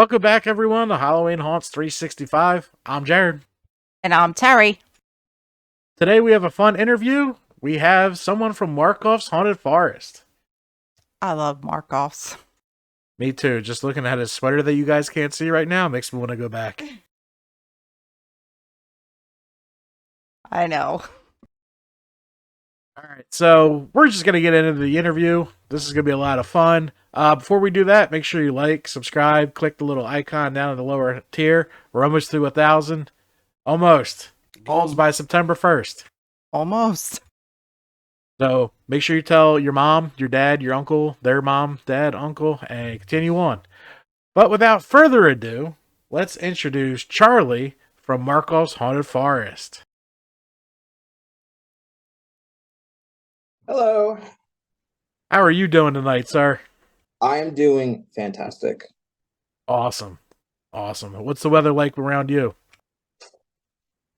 Welcome back, everyone, to Halloween Haunts 365. I'm Jared. And I'm Terry. Today we have a fun interview. We have someone from Markoff's Haunted Forest. I love Markoffs. Me too. Just looking at his sweater that you guys can't see right now makes me want to go back. I know. All right, so we're just going to get into the interview. This is going to be a lot of fun. Before we do that, make sure you like, subscribe, click the little icon down in the lower tier. We're almost through 1,000. Almost. Goals by September 1st. Almost. So make sure you tell your mom, your dad, your uncle, their mom, dad, uncle, and continue on. But without further ado, let's introduce Charlie from Markoff's Haunted Forest. Hello. How are you doing tonight, sir? I am doing fantastic. Awesome. Awesome. What's the weather like around you?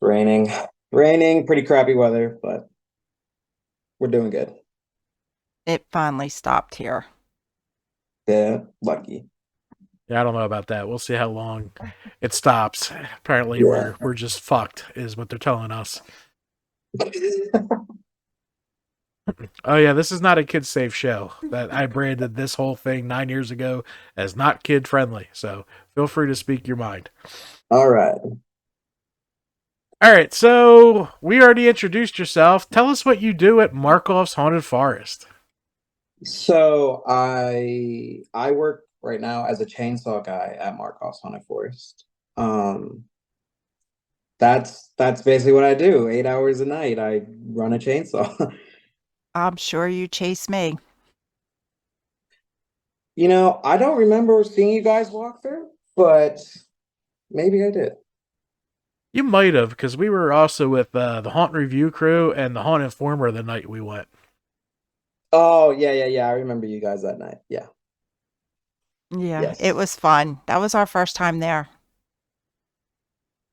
Raining. Raining, pretty crappy weather, but we're doing good. It finally stopped here. Yeah, lucky. Yeah, I don't know about that. We'll see how long it stops. Apparently Yeah. we're just fucked, is what they're telling us. Oh yeah, this is not a kid safe show. That I branded this whole thing 9 years ago as not kid friendly. So feel free to speak your mind. All right. All right, so we already introduced yourself. Tell us what you do at Markoff's Haunted Forest. So I work right now as a chainsaw guy at Markoff's Haunted Forest. That's basically what I do. 8 hours a night, I run a chainsaw. I'm sure you chase me. I don't remember seeing you guys walk through, but maybe I did. You might have, because we were also with the Haunt Review crew and the Haunt Informer the night we went. Oh, yeah. I remember you guys that night. Yeah. Yeah, Yes. It was fun. That was our first time there.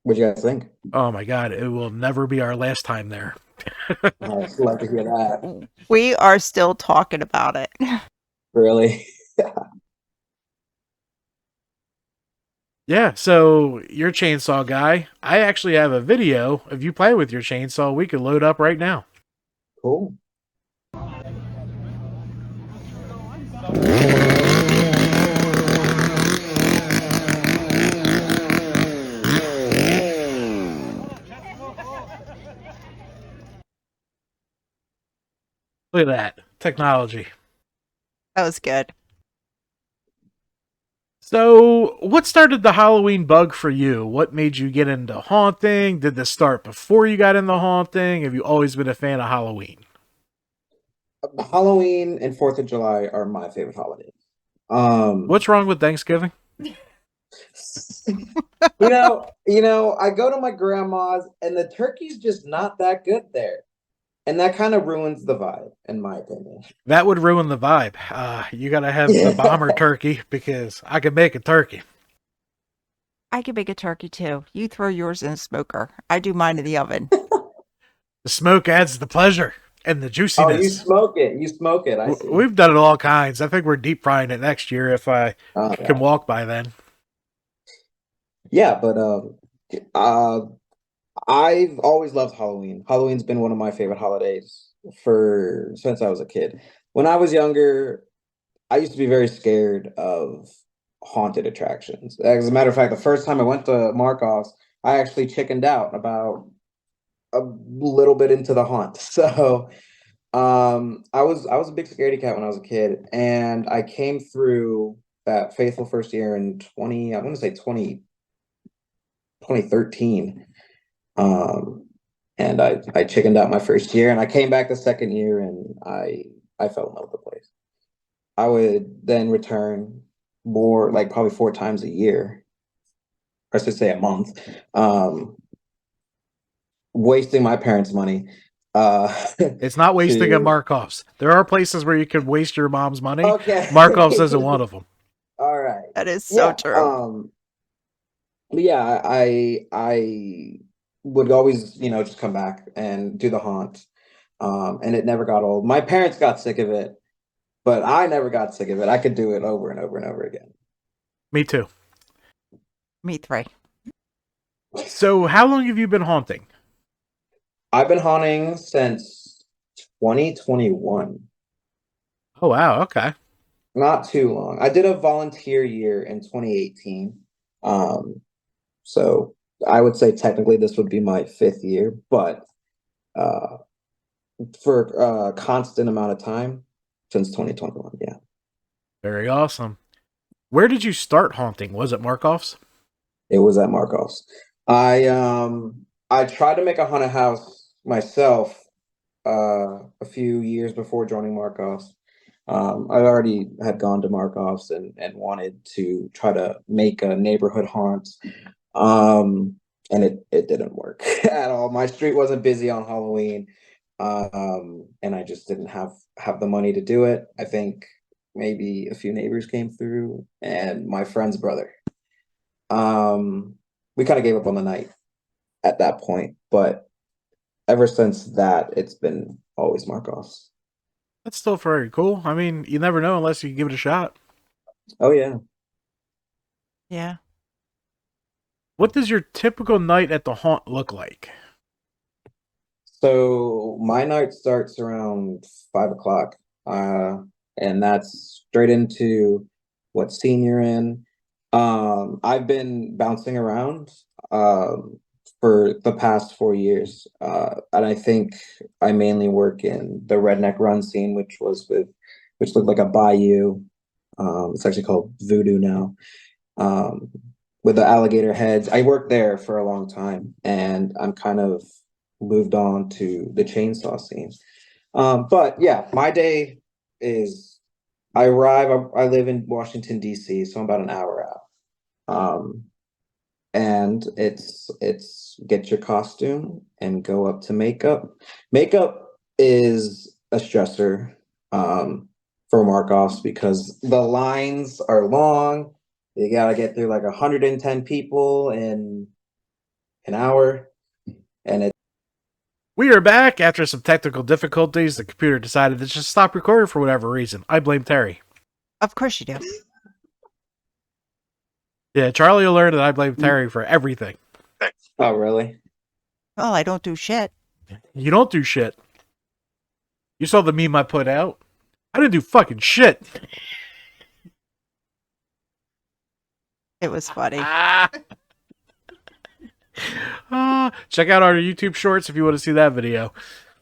What'd you guys think? Oh my god, it will never be our last time there. I'd love to hear that. We are still talking about it. Really? Yeah, so you're a chainsaw guy. I actually have a video of you playing with your chainsaw we could load up right now. Cool. Look at that. Technology. That was good. So, what started the Halloween bug for you? What made you get into haunting? Did this start before you got into haunting? Have you always been a fan of Halloween? Halloween and 4th of July are my favorite holidays. What's wrong with Thanksgiving? I go to my grandma's and the turkey's just not that good there. And that kind of ruins the vibe, in my opinion. That would ruin the vibe. You gotta have the bomber turkey because I could make a turkey. I can make a turkey too. You throw yours in a smoker. I do mine in the oven. The smoke adds the pleasure and the Oh, juiciness. you smoke it. You smoke it. I see. We've done it all kinds. I think we're deep frying it next year if I Oh, can walk by then. yeah, but I've always loved Halloween. Halloween's been one of my favorite holidays since I was a kid. When I was younger, I used to be very scared of haunted attractions. As a matter of fact, the first time I went to Markov's, I actually chickened out about a little bit into the haunt. So I was a big scaredy cat when I was a kid, and I came through that faithful first year in 2013. And I chickened out my first year, and I came back the second year, and I fell in love with the place. I would then return more, like probably 4 times a year, or I should say a month, wasting my parents' money. It's not wasting at to Markoff's. There are places where you can waste your mom's money. Okay. Markoff's isn't one of them. All right. That is so Yeah. true. But yeah, I would always, just come back and do the haunt. And it never got old. My parents got sick of it, but I never got sick of it. I could do it over and over and over again. Me too. Me 3. So, how long have you been haunting? I've been haunting since 2021. Oh, wow. Okay. Not too long. I did a volunteer year in 2018. Um, so I would say technically this would be my 5th year, but uh, for a constant amount of time since 2021. Yeah, Very awesome. Where did you start haunting? Was it Markoff's? it was at Markoff's. I tried to make a haunted house myself a few years before joining Markoff's. I already had gone to Markoff's and wanted to try to make a neighborhood haunt. And it didn't work at all. My street wasn't busy on Halloween. And I just didn't have the money to do it. I think maybe a few neighbors came through and my friend's brother. We kind of gave up on the night at that point, but ever since that, it's been always Markoff's. That's still very cool. I mean, you never know unless you give it a shot. Oh yeah. Yeah. What does your typical night at the haunt look like? So my night starts around 5 o'clock, and that's straight into what scene you're in. I've been bouncing around for the past 4 years, and I think I mainly work in the Redneck Run scene, which looked like a bayou. It's actually called Voodoo now. Um, with the alligator heads. I worked there for a long time, and I'm kind of moved on to the chainsaw scene. But yeah, my day is I arrive. I live in Washington D.C., so I'm about an hour out. Um, and it's get your costume and go up to makeup. Makeup is a stressor for Markoffs because the lines are long. You gotta get through like 110 people in an hour, and it We are back after some technical difficulties. The computer decided to just stop recording for whatever reason. I blame Terry. Of course you do. Yeah, Charlie will learn that I blame Terry for everything. oh really? Well, I don't do shit. You don't do shit. You saw the meme I put out? I didn't do fucking shit. It was funny. Check out our YouTube shorts if you want to see that video.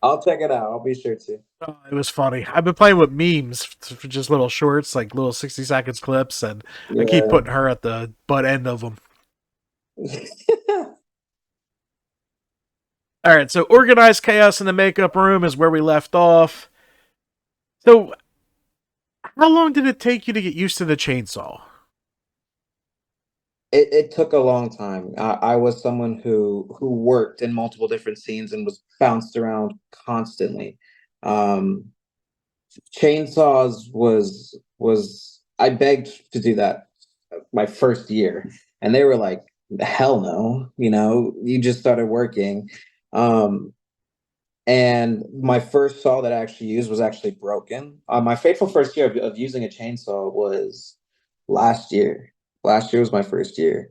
I'll check it out. I'll be sure to. Oh, it was funny. I've been playing with memes for just little shorts, like little 60 seconds clips, and I keep Yeah. putting her at the butt end of them. All right, so organized chaos in the makeup room is where we left off. So, how long did it take you to get used to the chainsaw? It took a long time. I was someone who worked in multiple different scenes and was bounced around constantly. Um, Chainsaws was I begged to do that my first year, and they were like, "Hell no!" You just started working. Um, and my first saw that I actually used was actually broken. My fateful first year of using a chainsaw was last year. Last year was my first year,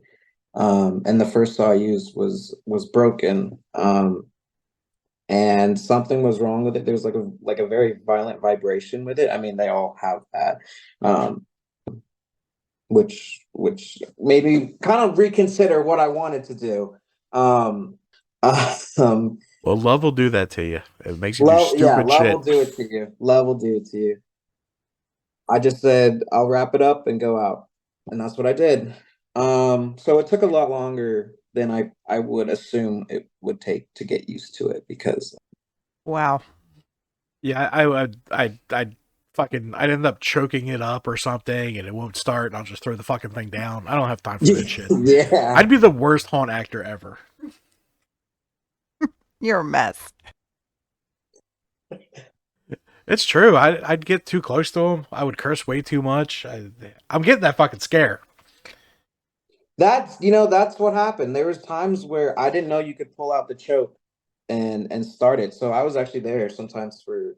and the first saw I used was broken. And something was wrong with it. There was like a very violent vibration with it. I mean, they all have that, um, which made me kind of reconsider what I wanted to do. Um, um, Well, love will do that to you. It makes you do love, yeah, stupid love shit. will do it to you. Love will do it to you. I just said I'll wrap it up and go out, and that's what I did. So it took a lot longer than I would assume it would take to get used to it because Wow. Yeah, I fucking I'd end up choking it up or something, and it won't start, and I'll just throw the fucking thing down. I don't have time for that shit. yeah. I'd be the worst haunt actor ever. You're a mess. It's true. I'd get too close to him. I would curse way too much. I'm getting that fucking scare. That's what happened. There was times where I didn't know you could pull out the choke and start it. So I was actually there sometimes for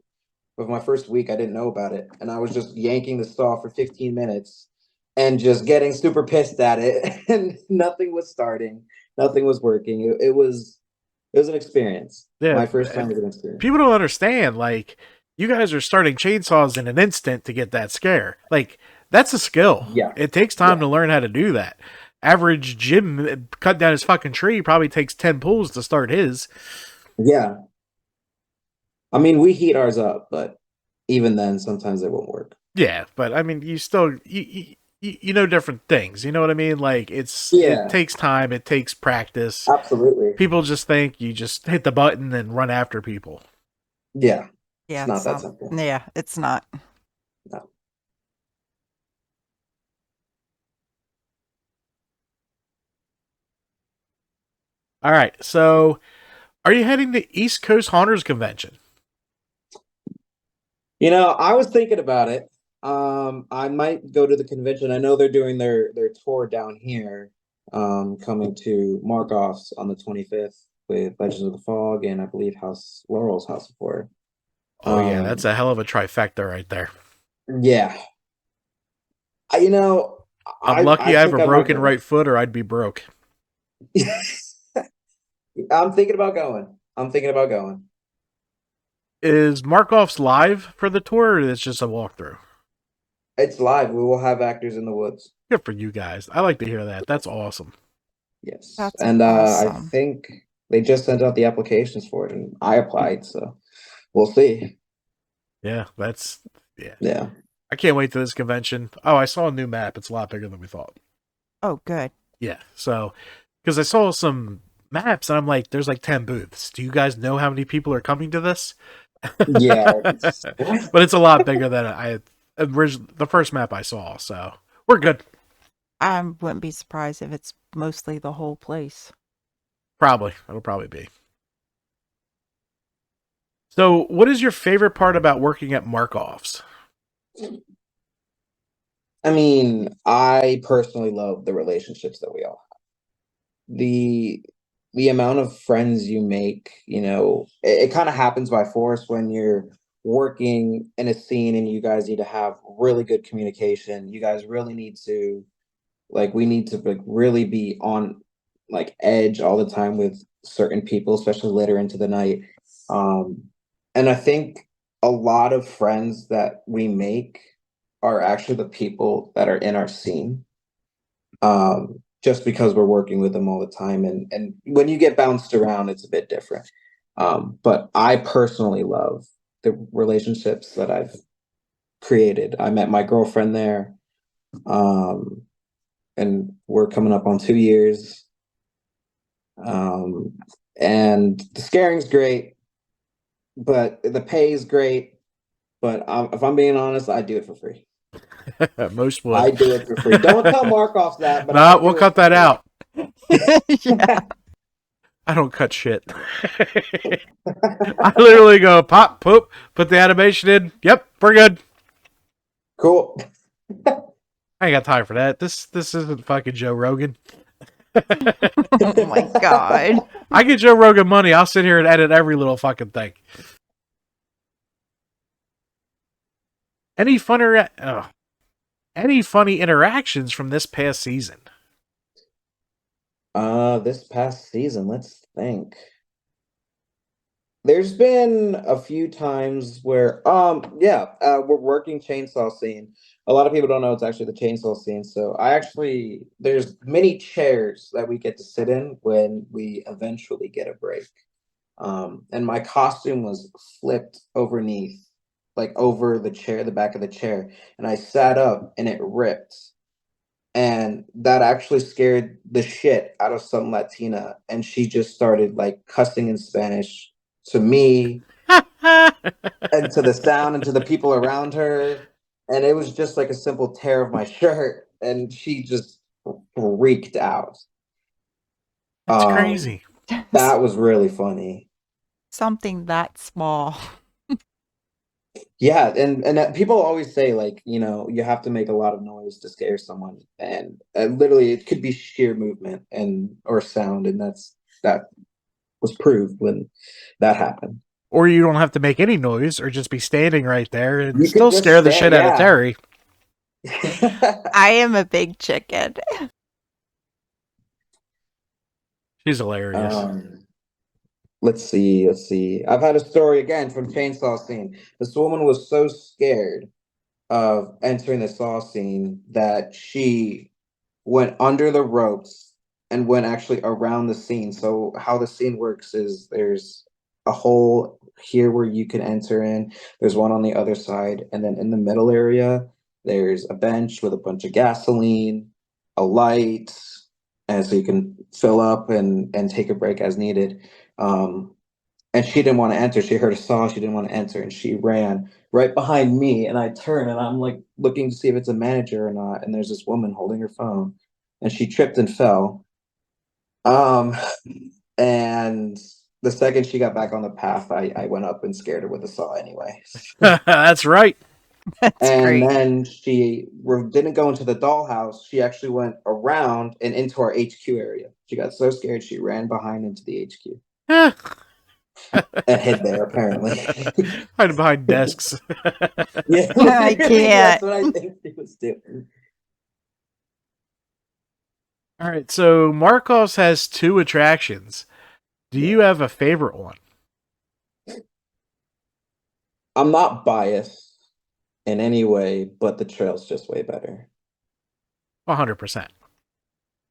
my first week. I didn't know about it, and I was just yanking the saw for 15 minutes, and just getting super pissed at it, and nothing was starting, nothing was working. It was an experience. Yeah, My first time was an experience. people don't understand. Like, you guys are starting chainsaws in an instant to get that scare. Like, that's a skill. Yeah, It takes time yeah, to learn how to do that. Average Jim cut down his fucking tree probably takes 10 pulls to start his. yeah. I mean, we heat ours up, but even then, sometimes it won't work. Yeah, but I mean, you still you know different things. You know what I mean? Like, it Yeah, takes time, it takes practice. absolutely. People just think you just hit the button and run after people. Yeah, it's Yeah, not that simple. yeah, it's not. No. All right, so are you heading to East Coast Haunters Convention? I was thinking about it. I might go to the convention. I know they're doing their tour down here, coming to Markoff's on the 25th with Legends of the Fog and I believe House Laurel's House of Horror. Oh yeah, that's Um, a hell of a trifecta right there. yeah. I, you know, I'm I lucky I have a think I might broken go. right foot, or I'd be broke. I'm thinking about going. I'm thinking about going. Is Markoff's live for the tour, or is it just a walkthrough? It's live. We will have actors in the woods. Good for you guys. I like to hear that. That's awesome. Yes. That's And I awesome. think they just sent out the applications for it and I applied, so we'll see. Yeah, that's yeah. Yeah. I can't wait to this convention. Oh, I saw a new map. It's a lot bigger than we thought. Oh, good. Yeah, so because I saw some maps and I'm like, there's like 10 booths. Do you guys know how many people are coming to this? Yeah. But it's a lot bigger than the first map I saw. So we're good. I wouldn't be surprised if it's mostly the whole place. Probably it'll probably be. So, what is your favorite part about working at Markoff's? I mean, I personally love the relationships that we all have. The amount of friends you make, it kind of happens by force when you're working in a scene and you guys need to have really good communication. You guys really need to we need to like really be on like edge all the time with certain people, especially later into the night. Um, and I think a lot of friends that we make are actually the people that are in our scene. Just because we're working with them all the time, and when you get bounced around, it's a bit different. But I personally love the relationships that I've created. I met my girlfriend there. Um, and we're coming up on 2 years. Um, and the scaring's great, but the pay is great. But if I'm being honest, I do it for free. Most would. I do it for free. Don't tell Markoff that, but I Nah, we'll do it cut for that free. out. Yeah. I don't cut shit. I literally go pop, poop, put the animation in. Yep, we're good. Cool. I ain't got time for that. This isn't fucking Joe Rogan. Oh my God. I get Joe Rogan money. I'll sit here and edit every little fucking thing. Any funner? Any funny interactions from this past season? This past season, let's think. There's been a few times where, we're working chainsaw scene. A lot of people don't know it's actually the chainsaw scene. So there's many chairs that we get to sit in when we eventually get a break. And my costume was flipped overneath, like over the chair, the back of the chair, and I sat up and it ripped. And that actually scared the shit out of some Latina. And she just started like cussing in Spanish to me and to the sound and to the people around her. And it was just like a simple tear of my shirt. And she just freaked out. That's Um, crazy. that was really funny. Something that small. Yeah, and people always say like, you have to make a lot of noise to scare someone, and literally it could be sheer movement and or sound, and that was proved when that happened. Or you don't have to make any noise, or just be standing right there and You could still just scare the stand, shit out of yeah, Terry. I am a big chicken. She's hilarious. Um, let's see, let's see. I've had a story again from Chainsaw Scene. This woman was so scared of entering the saw scene that she went under the ropes and went actually around the scene. So how the scene works is there's a hole here where you can enter in. There's one on the other side, and then in the middle area, there's a bench with a bunch of gasoline, a light, and so you can fill up and take a break as needed. Um, and she didn't want to enter. She heard a saw. She didn't want to enter, and she ran right behind me. And I turn, and I'm like looking to see if it's a manager or not. And there's this woman holding her phone, and she tripped and fell. Um, and the second she got back on the path, I went up and scared her with a saw anyway. That's right. That's And great. then didn't go into the dollhouse. She actually went around and into our HQ area. She got so scared she ran behind into the HQ and hid there apparently. Hiding behind desks. Yeah, I literally, that's can't. what I think she was doing. All right, so Markov's has two attractions. Do Yeah. you have a favorite one? I'm not biased in any way, but the trail's just way better. 100%.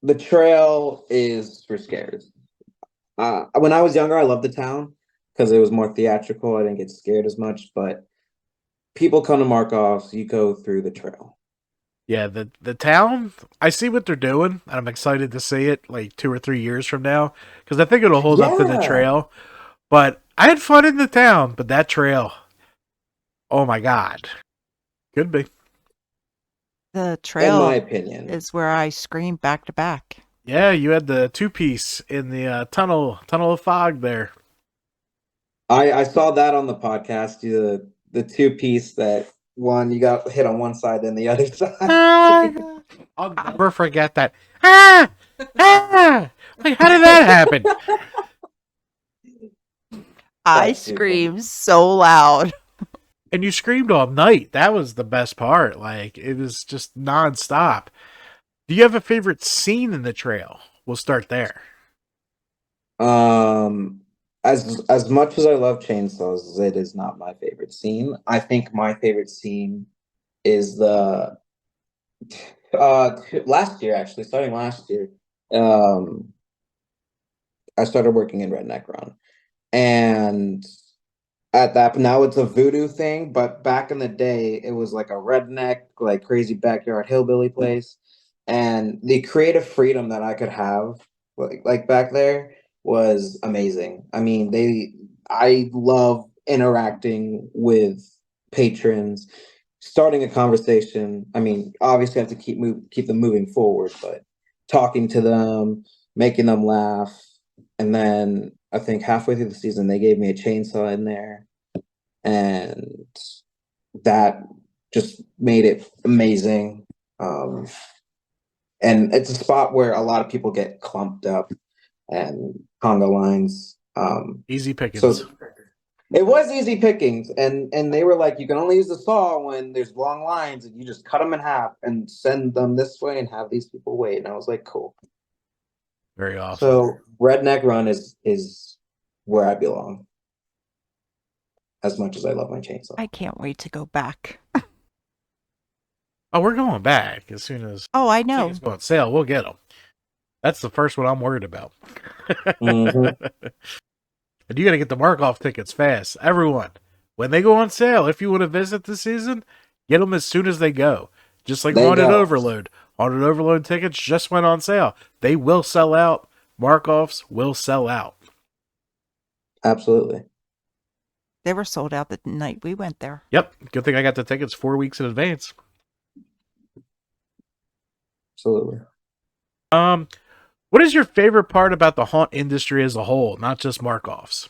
The trail is for scares. When I was younger, I loved the town because it was more theatrical. I didn't get scared as much, but people come to Markoff's, you go through the trail. Yeah, the town, I see what they're doing, and I'm excited to see it like 2 or 3 years from now because I think it'll hold up to the Yeah. trail. But I had fun in the town, but that trail, oh my God. Could be. The In my trail opinion. is where I scream back to back. Yeah, you had the two piece in the tunnel of fog there. I saw that on the podcast, the two piece that one you got hit on one side and the other side. I'll never forget that. Ah! Ah! Like, how did that happen? I That's too funny. scream so loud. And you screamed all night. That was the best part. Like, it was just nonstop. Do you have a favorite scene in the trail? We'll start there. Um, as much as I love chainsaws, it is not my favorite scene. I think my favorite scene is the last year actually, starting last year. Um, I started working in Redneck Run, and at that now it's a voodoo thing, but back in the day it was like a redneck, like crazy backyard hillbilly place. And the creative freedom that I could have like back there was amazing. I mean, I love interacting with patrons, starting a conversation. I mean, obviously I have to keep them moving forward, but talking to them, making them laugh. And then I think halfway through the season they gave me a chainsaw in there, and that just made it amazing. Um, and it's a spot where a lot of people get clumped up and conga lines. Easy pickings. So it was easy pickings, and they were like, you can only use the saw when there's long lines, and you just cut them in half and send them this way and have these people wait. And I was like, cool. Very awesome. So Redneck Run is where I belong, as much as I love my chainsaw. I can't wait to go back. Oh, we're going back as soon as Oh, I know. tickets go on sale. We'll get them. That's the first one I'm worried about. Mhm. And you got to get the Markov tickets fast. Everyone, when they go on sale, if you want to visit this season, get them as soon as they go. Just like They Haunted go. Overload. Haunted Overload tickets just went on sale. They will sell out. Markovs will sell out. Absolutely. They were sold out the night we went there. Yep. Good thing I got the tickets 4 weeks in advance. Absolutely. What is your favorite part about the haunt industry as a whole, not just Markovs?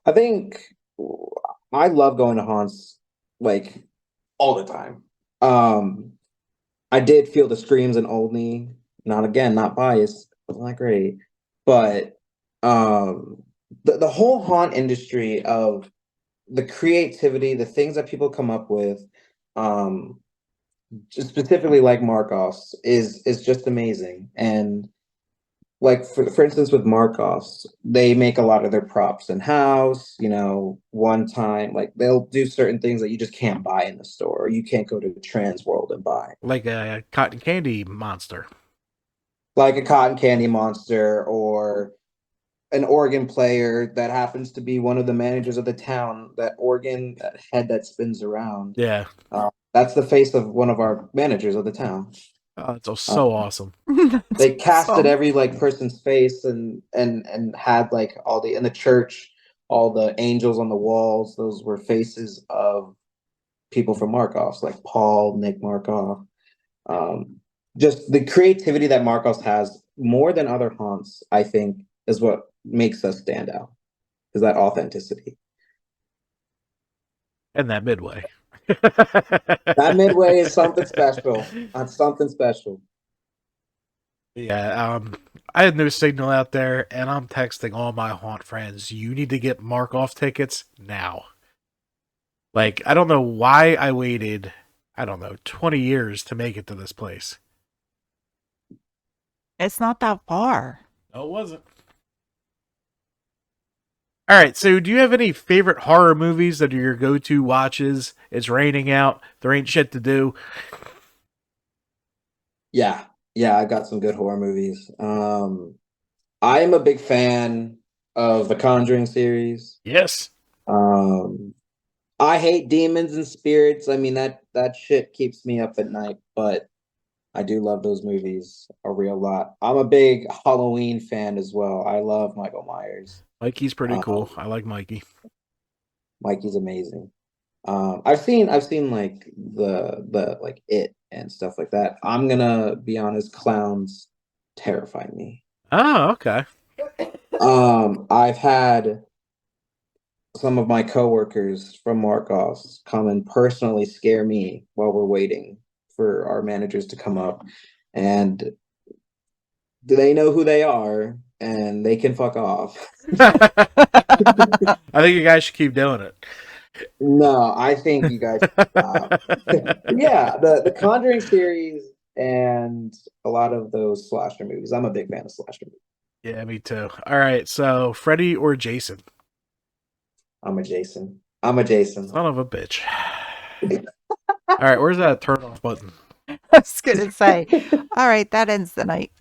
I think I love going to haunts like all the time. Um, I did feel the screams in Oldney. Not biased, wasn't that great. But um the whole haunt industry of the creativity, the things that people come up with, um, specifically like Markoff's, is just amazing. And like for instance with Markoff's, they make a lot of their props in house. One time like they'll do certain things that you just can't buy in the store, or you can't go to Trans World and buy, Like a cotton candy monster. like a cotton candy monster or an organ player that happens to be one of the managers of the town. That organ, that head that spins around. Yeah. That's the face of one of our managers of the town. Oh, it's Uh, so awesome. That's they casted awesome. every like person's face, and had like all the in the church, all the angels on the walls. Those were faces of people from Markoff's, like Paul, Nick Markoff. Um, just the creativity that Markoff's has more than other haunts, I think, is what makes us stand out. Is that authenticity? And that midway. That midway is something special. That's something special. Yeah, I had no signal out there, and I'm texting all my haunt friends. You need to get Markoff tickets now. Like, I don't know why I waited, I don't know, 20 years to make it to this place. It's not that far. No, it wasn't. All right, so do you have any favorite horror movies that are your go-to watches? It's raining out, there ain't shit to do. Yeah, yeah, I got some good horror movies. I am a big fan of the Conjuring series. Yes. Um, I hate demons and spirits. I mean that shit keeps me up at night, but I do love those movies a real lot. I'm a big Halloween fan as well. I love Michael Myers. Mikey's pretty cool. Um, I like Mikey. Mikey's amazing. I've seen like the like It and stuff like that. I'm gonna be honest, clowns terrify me. Oh, okay. I've had some of my coworkers from Markov's come and personally scare me while we're waiting for our managers to come up, and they know who they are and they can fuck off. I think you guys should keep doing it. No, I think you guys should stop. Yeah, the Conjuring series and a lot of those slasher movies. I'm a big fan of slasher movies. Yeah, me too. All right, so Freddy or Jason? I'm a Jason. I'm a Jason. Son of a bitch. All right, where's that turn off button? I was gonna say, all right, that ends the night.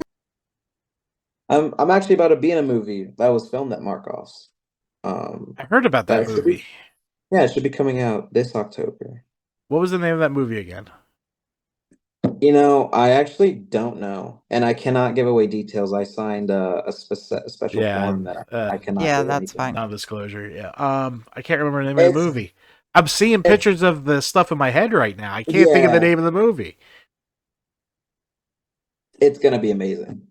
I'm actually about to be in a movie that was filmed at Markov's. I heard about that That should be movie. Yeah, it should be coming out this October. What was the name of that movie again? I actually don't know, and I cannot give away details. I signed a special Yeah, form that I cannot Yeah, give that's anything. fine. non-disclosure. Yeah. I can't remember the name of the It's movie. I'm seeing it's pictures of the stuff in my head right now. I can't think of the yeah, name of the movie. it's gonna be amazing.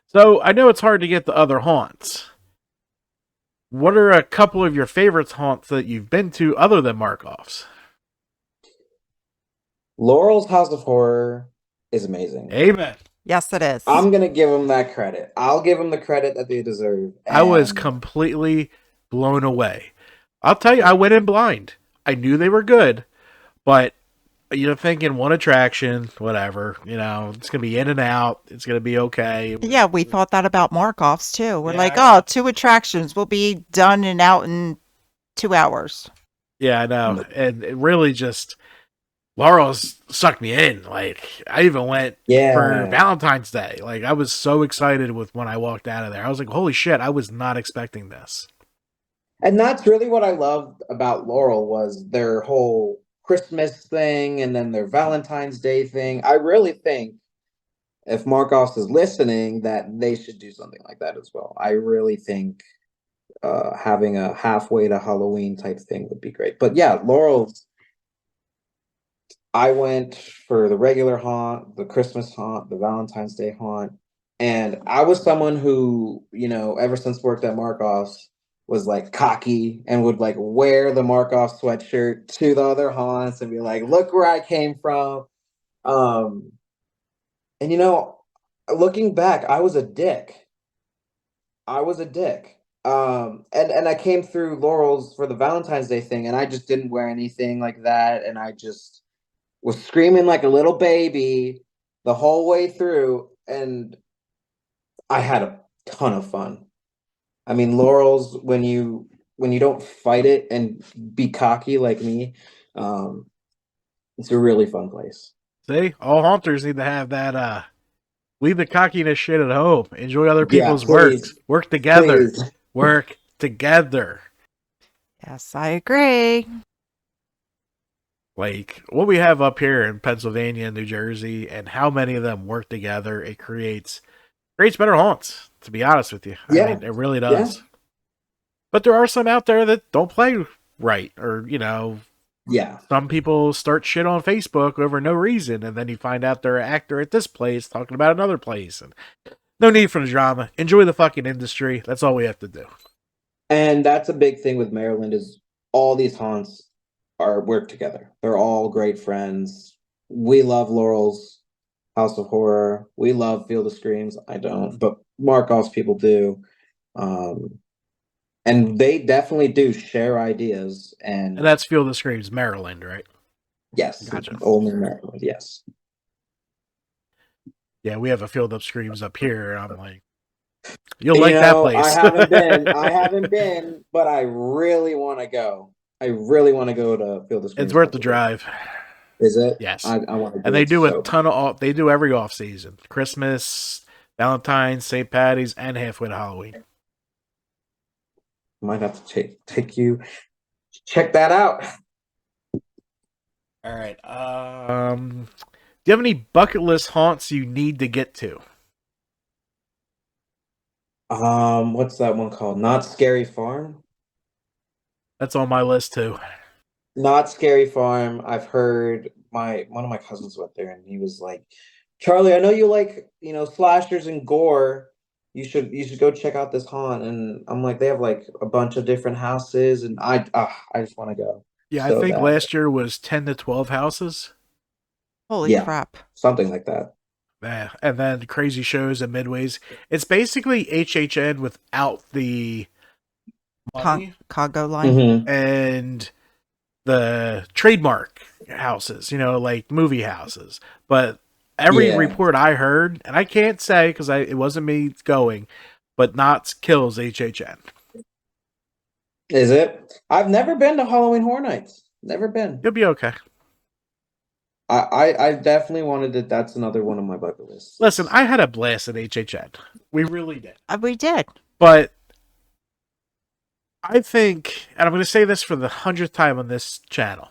So I know it's hard to get the other haunts. What are a couple of your favorites haunts that you've been to other than Markoff's? Laurel's House of Horror is amazing. Amen. Yes, it is. I'm gonna give them that credit. I'll give them the credit that they deserve. I was And completely blown away. I'll tell you, I went in blind. I knew they were good, but thinking one attraction, whatever, it's gonna be in and out. It's gonna be okay. Yeah, we thought that about Markoff's too. We're like, Yeah. oh, 2 attractions will be done and out in 2 hours. Yeah, I know. And it really just Laurel's sucked me in. Like I even went for yeah, Valentine's Day. Like I was so excited with when I walked out of there. I was like, holy shit, I was not expecting this. and that's really what I loved about Laurel was their whole Christmas thing and then their Valentine's Day thing. I really think if Marcos is listening, that they should do something like that as well. I really think having a halfway to Halloween type thing would be great. But yeah, Laurel's. I went for the regular haunt, the Christmas haunt, the Valentine's Day haunt, and I was someone who, ever since worked at Marcos, was like cocky and would like wear the Markov sweatshirt to the other haunts and be like, "Look where I came from." Um, and looking back, I was a dick. I was a dick. And I came through Laurel's for the Valentine's Day thing, and I just didn't wear anything like that, and I just was screaming like a little baby the whole way through, and I had a ton of fun. I mean, Laurel's when you don't fight it and be cocky like me, um, it's a really fun place. See, all haunters need to have that. Leave the cockiness shit at home. Enjoy other Yeah, people's works. please, Work together. please. Work together. Yes, I agree. Like what we have up here in Pennsylvania and New Jersey, and how many of them work together, it creates better haunts. To be honest with you, I Yeah, mean, it really yeah, does. But there are some out there that don't play right, or yeah. some people start shit on Facebook over no reason, and then you find out they're an actor at this place talking about another place, and no need for the drama. Enjoy the fucking industry. That's all we have to do. And that's a big thing with Maryland is all these haunts are work together. They're all great friends. We love Laurel's House of Horror. We love Field of Screams. I don't, but Markoff's people do. Um, and they definitely do share ideas. And And that's Field of Screams, Maryland, right? yes, Gotcha. only Maryland. Yes. Yeah, we have a Field of Screams up here, and I'm like, you'll You like that know, I place. haven't been. I haven't been, but I really want to go. I really want to go to Field of It's Screams, worth the Pennsylvania. drive. Is it? Yes. I want to And do they it do a so bad. ton of they do every off season. Christmas, Valentine's, St. Patty's, and halfway to Halloween. Might have to take you check that out. All right. Do you have any bucket list haunts you need to get to? What's that one called? Not Scary Farm? That's on my list too. Not Scary Farm. I've heard my one of my cousins went there and he was like, Charlie, I know you like, slashers and gore. You should go check out this haunt. And I'm like, they have like a bunch of different houses and I just want to go Yeah, I so think bad. last year was 10 to 12 houses. Holy Yeah, crap. something like that. Yeah, and then crazy shows and midways. It's basically HHN without the money Cargo line. Hmm. and the trademark houses, like movie houses. But every Yeah. report I heard, and I can't say because it wasn't me going, but Knott's kills HHN. Is it? I've never been to Halloween Horror Nights. Never been. You'll be okay. I definitely wanted to. That's another one of my bucket lists. Listen, I had a blast at HHN. We really did. We did. But I think, and I'm going to say this for the 100th time on this channel,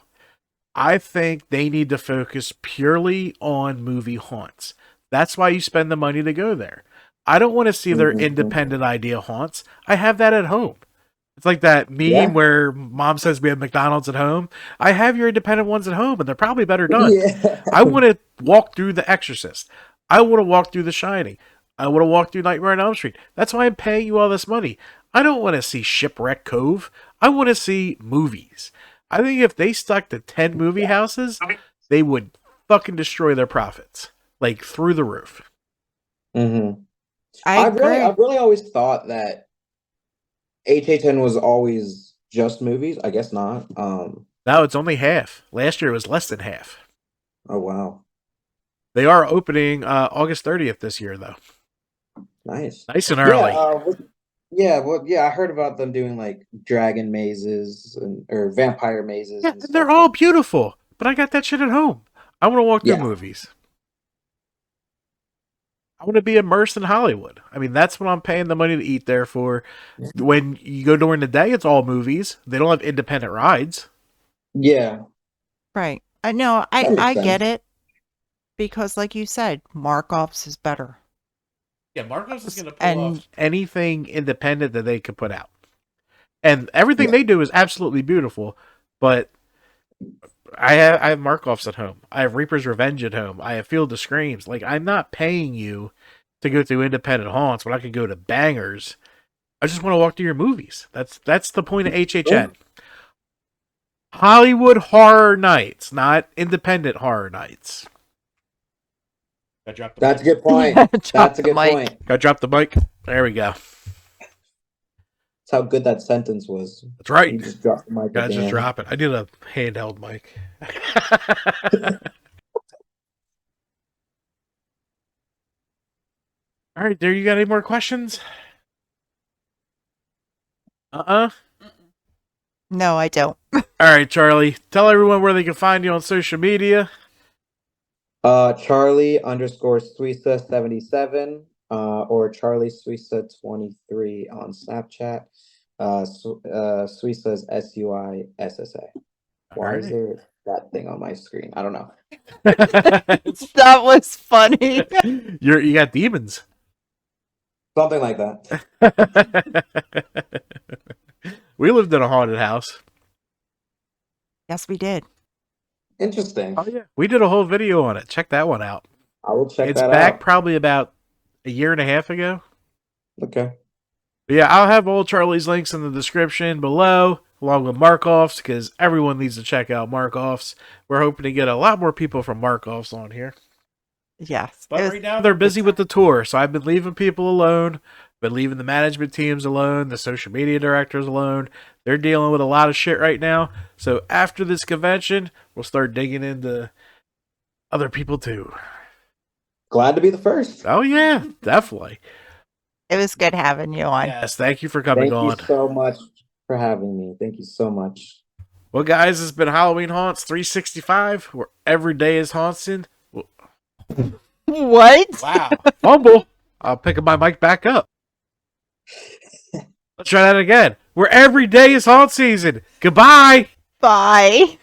I think they need to focus purely on movie haunts. That's why you spend the money to go there. I don't want to see their Mhm. independent idea haunts. I have that at home. It's like that meme Yeah. where mom says we have McDonald's at home. I have your independent ones at home, and they're probably better done. Yeah. I want to walk through The Exorcist. I want to walk through The Shining. I want to walk through Nightmare on Elm Street. That's why I'm paying you all this money. I don't want to see Shipwreck Cove. I want to see movies. I think if they stuck to 10 movie houses, they would fucking destroy their profits. Like through the roof. Hmm. I agree. I've really always thought that HHN was always just movies. I guess not. Now it's only half. Last year it was less than half. Oh wow, They are opening August 30th this year, though. nice. Nice and Yeah. early. Yeah. Well, yeah. I heard about them doing like dragon mazes or vampire mazes Yeah, and and they're stuff all like. beautiful. But I got that shit at home. I want to walk through Yeah. movies. I want to be immersed in Hollywood. I mean, that's what I'm paying the money to eat there for. When you go during the day, it's all movies. They don't have independent rides. Yeah. Right. No, That makes I sense. get it. Because like you said, Markoff's is better. Yeah, Marcos is going to pull And off anything independent that they could put out. And everything Yeah. they do is absolutely beautiful. But I have Markoffs at home. I have Reaper's Revenge at home. I have Field of Screams. Like, I'm not paying you to go through independent haunts when I could go to bangers. I just want to walk through your movies. That's the point of HHN. Hollywood Horror Nights, not independent horror nights. That's a good point. Drop That's a the good mic. point. Got to drop the mic. There we go. That's how good that sentence was. That's right. You just dropped the mic at Guys, the just end. drop it. I need a handheld mic. All right, there. You got any more questions? No, I don't. All right, Charlie. Tell everyone where they can find you on social media. Charlie underscore Suisa 77, or Charlie Suisa 23 on Snapchat. Suisa is Suissa. Why is Alrighty. there that thing on my screen? I don't know. That was funny. You got demons. Something like that. We lived in a haunted house. Yes, we did. Interesting. Oh yeah, we did a whole video on it. Check that one out. I will check It's that back out. probably about a year and a half ago. Okay. But yeah, I'll have all Charlie's links in the description below, along with Markoff's, because everyone needs to check out Markoff's. We're hoping to get a lot more people from Markoff's on here. Yes. But right now they're busy with the tour, so I've been leaving people alone, been leaving the management teams alone, the social media directors alone. They're dealing with a lot of shit right now. So after this convention, we'll start digging into other people too. Glad to be the first. Oh yeah, definitely. It was good having you on. Yes, thank you for coming Thank you on. so much for having me. Thank you so much. Well, guys, it's been Halloween Haunts 365, where every day is haunted. What? Wow. Fumble. I'll pick my mic back up. Let's try that again. Where every day is haunt season. Goodbye. Bye.